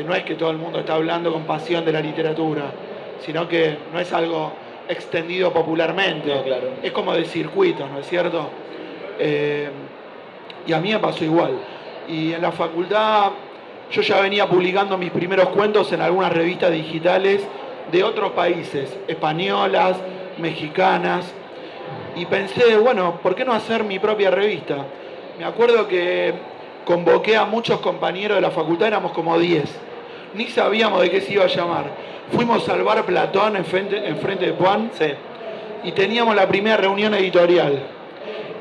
no es que todo el mundo está hablando con pasión de la literatura, sino que no es algo extendido popularmente, No, claro. Es como de circuitos, ¿no es cierto? Y a mí me pasó igual. Y en la facultad yo ya venía publicando mis primeros cuentos en algunas revistas digitales de otros países, españolas, mexicanas, y pensé, bueno, ¿por qué no hacer mi propia revista? Me acuerdo que convoqué a muchos compañeros de la facultad, éramos como 10, ni sabíamos de qué se iba a llamar. Fuimos al bar Platón enfrente de Puan, Sí. y teníamos la primera reunión editorial.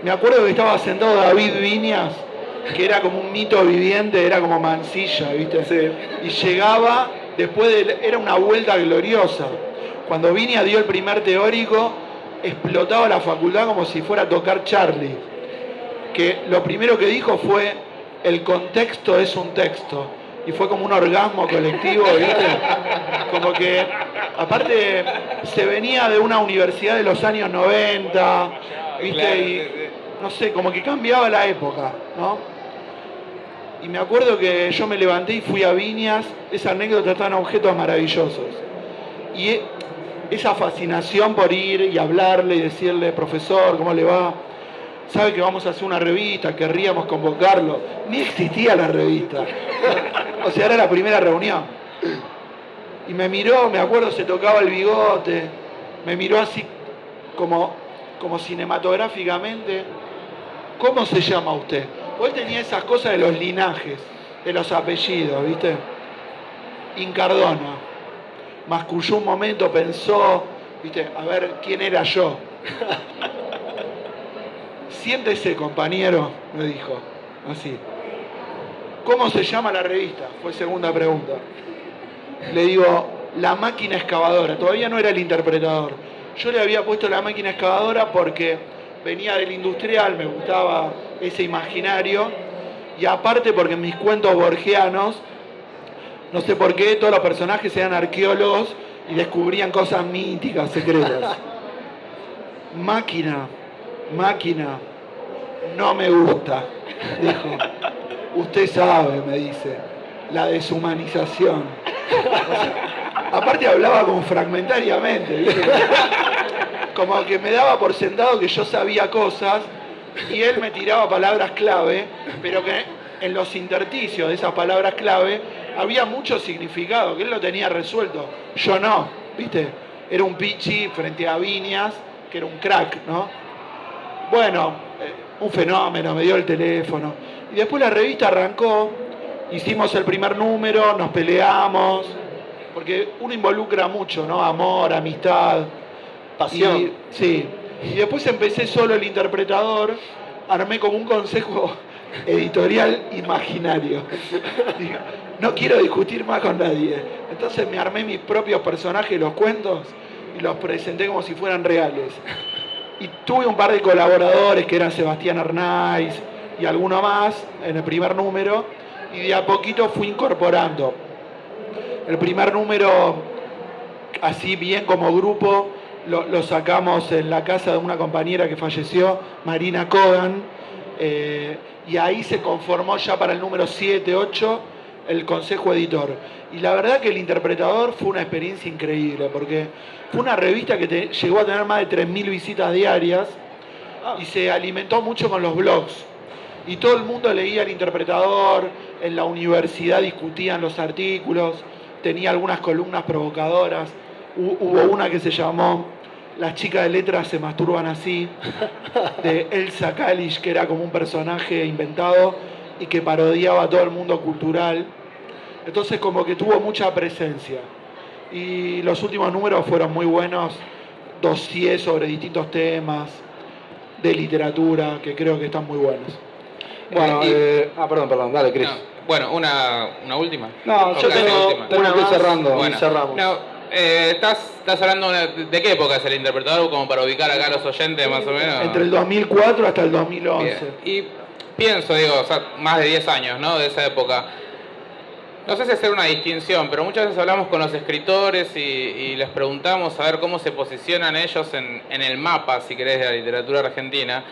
Me acuerdo que estaba sentado David Viñas, que era como un mito viviente, era como Mansilla, ¿viste? Sí. Y llegaba, era una vuelta gloriosa. Cuando Viñas dio el primer teórico, explotaba la facultad como si fuera a tocar Charlie. Que lo primero que dijo fue, el contexto es un texto. Y fue como un orgasmo colectivo, ¿viste? Como que, aparte, se venía de una universidad de los años 90, ¿viste? Claro, Y sí, sí. no sé, como que cambiaba la época, ¿no? Y me acuerdo que yo me levanté y fui a Viñas, esa anécdota está en Objetos Maravillosos. Y esa fascinación por ir y hablarle y decirle, profesor, ¿cómo le va? ¿Sabe que vamos a hacer una revista? Querríamos convocarlo. Ni existía la revista. O sea, era la primera reunión. Y me miró, me acuerdo, se tocaba el bigote, me miró así como cinematográficamente. ¿Cómo se llama usted? Hoy tenía esas cosas de los linajes, de los apellidos, ¿viste? Incardona. Masculló un momento, pensó, ¿viste? A ver, ¿quién era yo? Siéntese, compañero, me dijo, así. ¿Cómo se llama la revista? Fue segunda pregunta. Le digo, La Máquina Excavadora. Todavía no era el interpretador. Yo le había puesto La Máquina Excavadora porque venía del industrial, me gustaba ese imaginario, y aparte porque en mis cuentos borgianos, no sé por qué, todos los personajes eran arqueólogos y descubrían cosas míticas, secretas. Máquina, no me gusta, dijo. Usted sabe, me dice, la deshumanización. O sea, aparte hablaba como fragmentariamente, ¿viste? Como que me daba por sentado que yo sabía cosas y él me tiraba palabras clave, pero que en los intersticios de esas palabras clave había mucho significado, que él lo tenía resuelto. Yo no, ¿viste? Era un pichi frente a Viñas, que era un crack, ¿no? Bueno, un fenómeno, me dio el teléfono. Y después la revista arrancó, hicimos el primer número, nos peleamos, porque uno involucra mucho, ¿no? Amor, amistad. Pasión. Y, sí. Y después empecé solo el interpretador, armé como un consejo editorial imaginario. Digo, no quiero discutir más con nadie. Entonces me armé mis propios personajes, los cuentos, y los presenté como si fueran reales. Y tuve un par de colaboradores que eran Sebastián Arnaiz y alguno más en el primer número, y de a poquito fui incorporando. El primer número, así bien como grupo, lo sacamos en la casa de una compañera que falleció, Marina Kogan, y ahí se conformó ya para el número 7, 8 el consejo editor. Y la verdad que el interpretador fue una experiencia increíble, porque fue una revista que llegó a tener más de 3.000 visitas diarias y se alimentó mucho con los blogs. y todo el mundo leía El Interpretador, en la universidad discutían los artículos, tenía algunas columnas provocadoras, hubo una que se llamó Las chicas de letras se masturban así, de Elsa Kalisch, que era como un personaje inventado y que parodiaba a todo el mundo cultural. Entonces como que tuvo mucha presencia. Y los últimos números fueron muy buenos, dossiers sobre distintos temas de literatura, que creo que están muy buenos. Bueno, perdón, dale, Cris. No, bueno, una última. No, yo tengo que ir cerrando. Bueno, cerramos. No, estás hablando de qué época es El Interpretador, como para ubicar acá a los oyentes más o menos. Entre el 2004 hasta el 2011. Bien. Y pienso, digo, o sea, más de 10 años, ¿no? De esa época. No sé si hacer una distinción, pero muchas veces hablamos con los escritores y les preguntamos a ver cómo se posicionan ellos en el mapa, si querés, de la literatura argentina.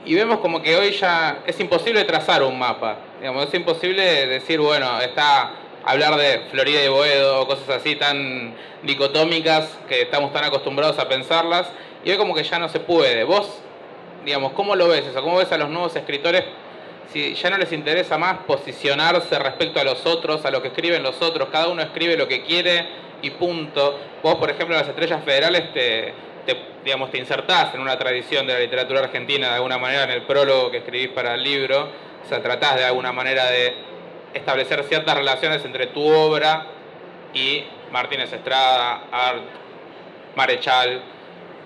Y vemos como que hoy ya es imposible trazar un mapa. Digamos, es imposible decir, bueno, está hablar de Florida y Boedo o cosas así tan dicotómicas que estamos tan acostumbrados a pensarlas. Y hoy como que ya no se puede. Vos, digamos, ¿cómo lo ves eso? ¿Cómo ves a los nuevos escritores si ya no les interesa más posicionarse respecto a los otros, a lo que escriben los otros? Cada uno escribe lo que quiere y punto. Vos, por ejemplo, en Las Estrellas Federales te insertás en una tradición de la literatura argentina de alguna manera en el prólogo que escribís para el libro. O sea, tratás de alguna manera de establecer ciertas relaciones entre tu obra y Martínez Estrada, Art, Marechal.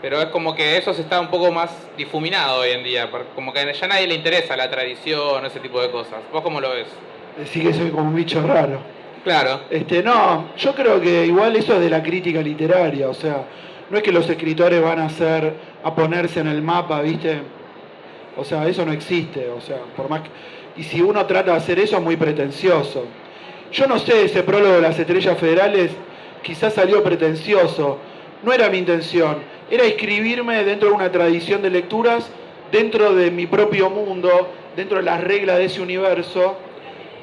Pero es como que eso se está un poco más difuminado hoy en día, como que ya a nadie le interesa la tradición, ese tipo de cosas. ¿Vos cómo lo ves? Decís que soy como un bicho raro. Claro. No, yo creo que igual eso es de la crítica literaria, o sea, no es que los escritores van a ponerse en el mapa, ¿viste? O sea, eso no existe, o sea, por más que... Y si uno trata de hacer eso es muy pretencioso. Yo no sé, ese prólogo de Las Estrellas Federales quizás salió pretencioso, no era mi intención. Era inscribirme dentro de una tradición de lecturas, dentro de mi propio mundo, dentro de las reglas de ese universo,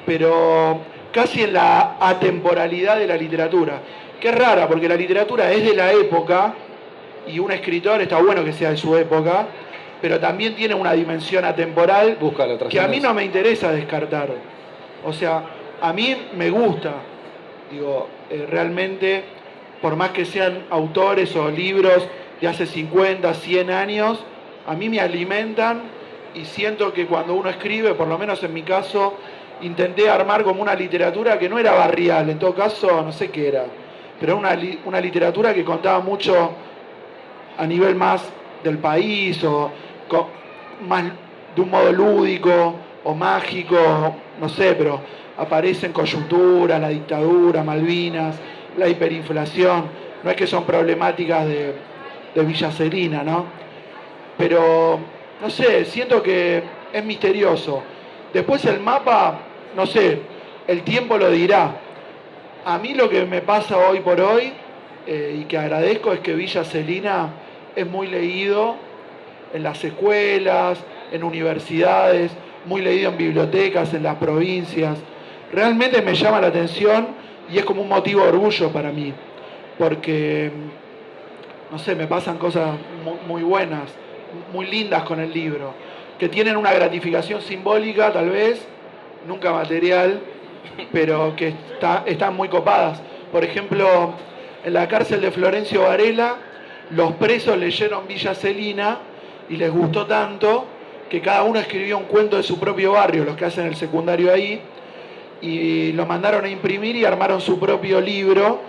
pero casi en la atemporalidad de la literatura, que es rara, porque la literatura es de la época, y un escritor está bueno que sea de su época, pero también tiene una dimensión atemporal que a mí no me interesa descartar. O sea, a mí me gusta, digo, realmente, por más que sean autores o libros de hace 50, 100 años, a mí me alimentan y siento que cuando uno escribe, por lo menos en mi caso, intenté armar como una literatura que no era barrial, en todo caso no sé qué era, pero una literatura que contaba mucho a nivel más del país o más de un modo lúdico o mágico, no sé, pero aparecen coyunturas, la dictadura, Malvinas, la hiperinflación, no es que son problemáticas de Villa Celina, ¿no? Pero, no sé, siento que es misterioso. Después el mapa, no sé, el tiempo lo dirá. A mí lo que me pasa hoy por hoy, y que agradezco, es que Villa Celina es muy leído en las escuelas, en universidades, muy leído en bibliotecas, en las provincias. Realmente me llama la atención y es como un motivo de orgullo para mí, porque, no sé, me pasan cosas muy buenas, muy lindas con el libro, que tienen una gratificación simbólica tal vez, nunca material, pero que están muy copadas. Por ejemplo, en la cárcel de Florencio Varela, los presos leyeron Villa Celina y les gustó tanto que cada uno escribió un cuento de su propio barrio, los que hacen el secundario ahí, y lo mandaron a imprimir y armaron su propio libro,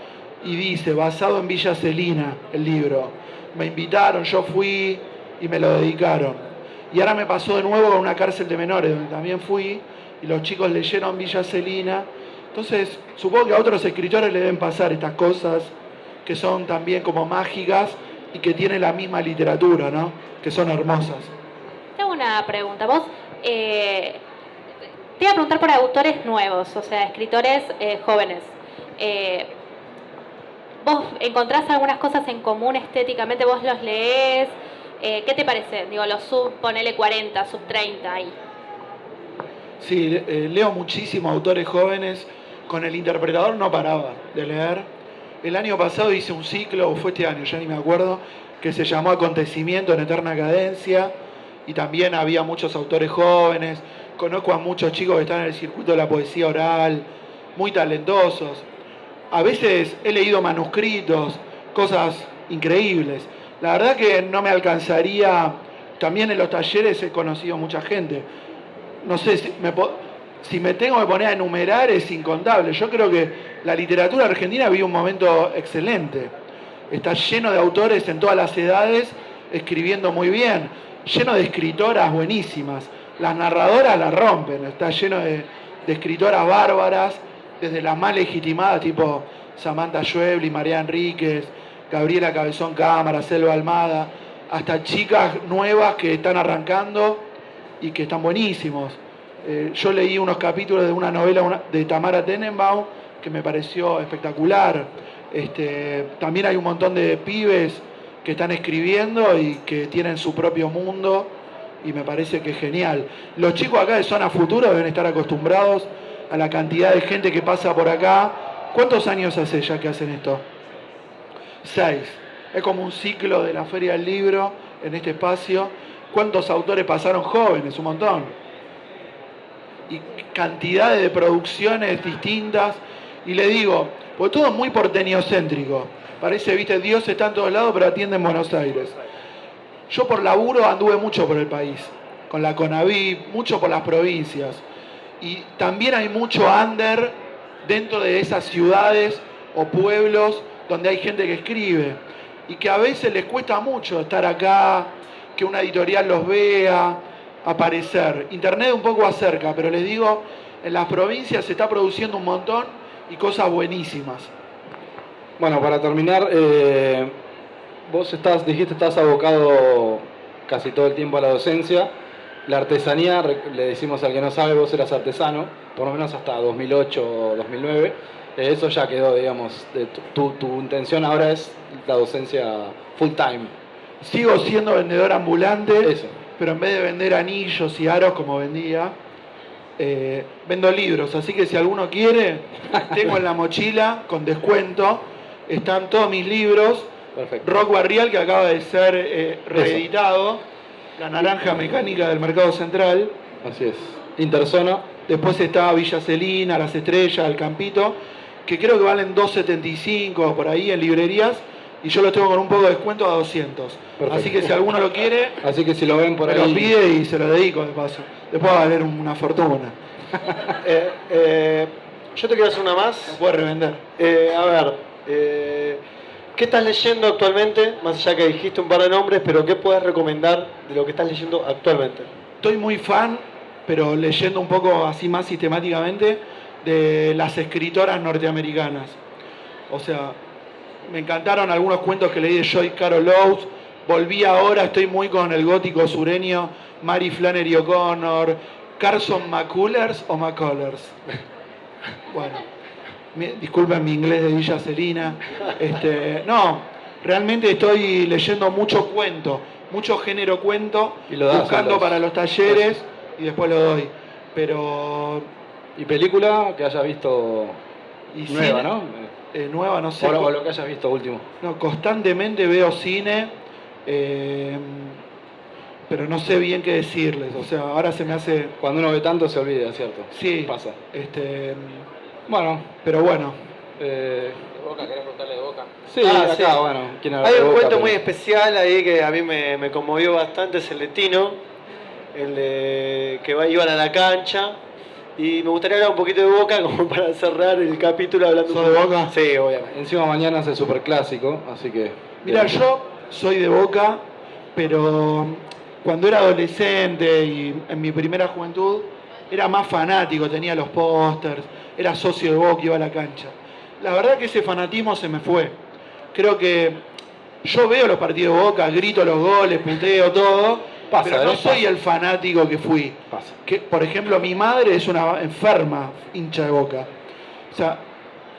y dice, basado en Villa Celina, el libro. Me invitaron, yo fui y me lo dedicaron. Y ahora me pasó de nuevo con una cárcel de menores, donde también fui, y los chicos leyeron Villa Celina. Entonces, supongo que a otros escritores le deben pasar estas cosas que son también como mágicas y que tienen la misma literatura, ¿no? Que son hermosas. Tengo una pregunta. Vos, te iba a preguntar por autores nuevos, o sea, escritores jóvenes. ¿Vos encontrás algunas cosas en común estéticamente? ¿Vos los leés? ¿Qué te parece? Digo, los ponele 40, sub 30 ahí. Sí, leo muchísimos autores jóvenes. Con El Interpretador no paraba de leer. El año pasado hice un ciclo, o fue este año, ya ni me acuerdo, que se llamó Acontecimiento en Eterna Cadencia, y también había muchos autores jóvenes. Conozco a muchos chicos que están en el circuito de la poesía oral, muy talentosos. A veces he leído manuscritos, cosas increíbles. La verdad que no me alcanzaría, también en los talleres he conocido mucha gente. No sé, si me tengo que poner a enumerar es incontable. Yo creo que la literatura argentina vive un momento excelente. Está lleno de autores en todas las edades escribiendo muy bien, lleno de escritoras buenísimas. Las narradoras la rompen, está lleno de escritoras bárbaras, desde las más legitimadas, tipo Samantha Schweblin, María Enríquez, Gabriela Cabezón Cámara, Selva Almada, hasta chicas nuevas que están arrancando y que están buenísimos. Yo leí unos capítulos de una novela de Tamara Tenenbaum que me pareció espectacular. También hay un montón de pibes que están escribiendo y que tienen su propio mundo y me parece que es genial. Los chicos acá de Zona Futuro deben estar acostumbrados a la cantidad de gente que pasa por acá. ¿Cuántos años hace ya que hacen esto? 6. Es como un ciclo de la Feria del Libro en este espacio. ¿Cuántos autores pasaron jóvenes? Un montón. Y cantidades de producciones distintas. Y le digo, porque todo es muy porteñocéntrico. Parece, viste, Dios está en todos lados, pero atiende en Buenos Aires. Yo por laburo anduve mucho por el país, con la CONAVIP, mucho por las provincias. Y también hay mucho under dentro de esas ciudades o pueblos donde hay gente que escribe. Y que a veces les cuesta mucho estar acá, que una editorial los vea, aparecer. Internet un poco acerca, pero les digo, en las provincias se está produciendo un montón y cosas buenísimas. Bueno, para terminar, vos dijiste estás abocado casi todo el tiempo a la docencia. La artesanía, le decimos al que no sabe, vos eras artesano, por lo menos hasta 2008 o 2009. Eso ya quedó, digamos, tu intención ahora es la docencia full time. Sigo siendo vendedor ambulante, Eso. pero en vez de vender anillos y aros como vendía, vendo libros. Así que si alguno quiere, tengo en la mochila, con descuento, están todos mis libros. Perfecto. Rock Barrial, que acaba de ser reeditado, La Naranja Mecánica del Mercado Central. Así es. Interzona. Después está Villa Celina, Las Estrellas, El Campito, que creo que valen $2.75 por ahí en librerías, y yo los tengo con un poco de descuento a 200. Perfecto. Así que si alguno lo quiere, así que si lo ven por me ahí, lo pide y se lo dedico de paso. Después va a valer una fortuna. Yo te quiero hacer una más. Lo puede revender. A ver, ¿qué estás leyendo actualmente? Más allá que dijiste un par de nombres, pero ¿qué puedes recomendar de lo que estás leyendo actualmente? Estoy muy fan, pero leyendo un poco así más sistemáticamente, de las escritoras norteamericanas. O sea, me encantaron algunos cuentos que leí de Joyce Carol Oates. Volví ahora, estoy muy con el gótico sureño, Mary Flannery O'Connor, Carson McCullers o McCullers. Bueno, disculpen mi inglés de Villa Celina. No, realmente estoy leyendo mucho cuento, mucho género cuento, y lo das buscando para los talleres y después lo doy. Pero... ¿Y película que hayas visto y nueva, cine, no? Nueva, no sé. O lo que hayas visto último. No, constantemente veo cine, pero no sé bien qué decirles. O sea, ahora se me hace... Cuando uno ve tanto se olvida, ¿cierto? Sí. Pasa. Bueno, pero bueno. ¿De Boca? ¿Querés preguntarle de Boca? Sí, Ah, acá, sí. bueno. ¿quién habla Hay de un Boca, cuento pero- muy especial ahí que a mí me conmovió bastante, es el de Tino, el de que iban a la cancha. Y me gustaría hablar un poquito de Boca como para cerrar el capítulo hablando ¿Sos un de poco- Boca? Sí, obviamente. Encima mañana es el superclásico, así que... Mira, yo soy de Boca, pero cuando era adolescente y en mi primera juventud era más fanático, tenía los pósters, era socio de Boca, iba a la cancha. La verdad que ese fanatismo se me fue. Creo que yo veo los partidos de Boca, grito los goles, puteo todo, Pasa, pero no ¿eh? soy el fanático que fui. Pasa. Que, por ejemplo, mi madre es una enferma hincha de Boca. O sea,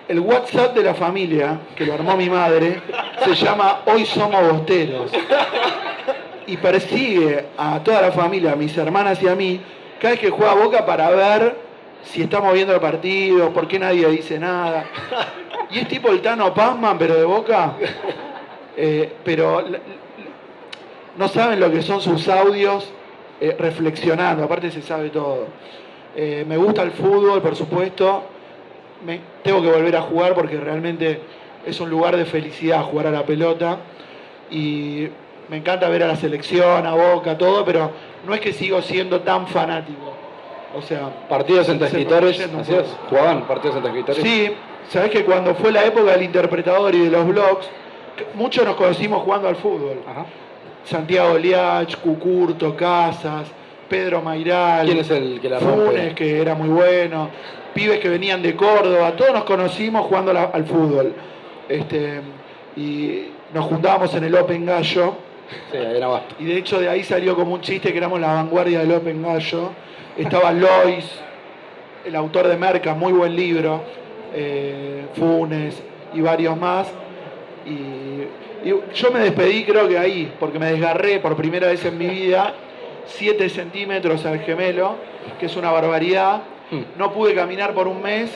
el WhatsApp de la familia, que lo armó mi madre, se llama Hoy Somos Bosteros. Y persigue a toda la familia, a mis hermanas y a mí, cada vez que juega Boca para ver si estamos viendo el partido, por qué nadie dice nada. Y es tipo el Tano Pazman, pero de Boca. Pero no saben lo que son sus audios reflexionando, aparte se sabe todo. Me gusta el fútbol, por supuesto. Tengo que volver a jugar porque realmente es un lugar de felicidad jugar a la pelota. Y me encanta ver a la selección, a Boca, todo, pero no es que sigo siendo tan fanático. O sea, partidos entre escritores, así es. ¿Jugaban partidos entre escritores? Sí, sabés que cuando fue la época del interpretador y de los blogs, muchos nos conocimos jugando al fútbol. Ajá. Santiago Liach, Cucurto, Casas, Pedro Mairal. ¿Quién es el que la rompe? Funes, que era muy bueno. Pibes que venían de Córdoba. Todos nos conocimos jugando al fútbol. Y nos juntábamos en el Open Gallo. Sí, ahí era Abasto. Y de hecho de ahí salió como un chiste que éramos la vanguardia del Open Gallo. Estaba Lois, el autor de Merca, muy buen libro. Funes y varios más. Y yo me despedí creo que ahí, porque me desgarré por primera vez en mi vida 7 centímetros al gemelo, que es una barbaridad. No pude caminar por un mes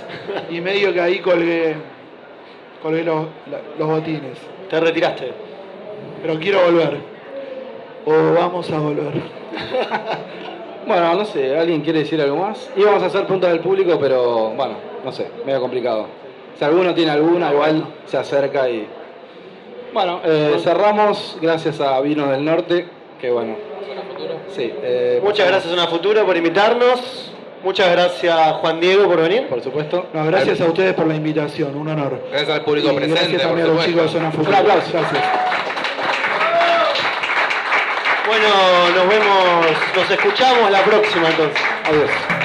y medio que ahí colgué los botines. ¿Te retiraste? Pero quiero volver. O vamos a volver. Bueno, no sé, ¿alguien quiere decir algo más? Íbamos a hacer preguntas del público, pero bueno, no sé, medio complicado. Si alguno tiene alguna, igual se acerca y... Bueno, cerramos gracias a Vinos del Norte, que bueno. Sí, muchas gracias a Una Futura por invitarnos. Muchas gracias Juan Diego por venir. Por supuesto. No, gracias a ustedes por la invitación, un honor. Gracias al público presente. Gracias también a los chicos de Zona Futura. Un aplauso. Gracias. Bueno, nos escuchamos la próxima entonces. Adiós.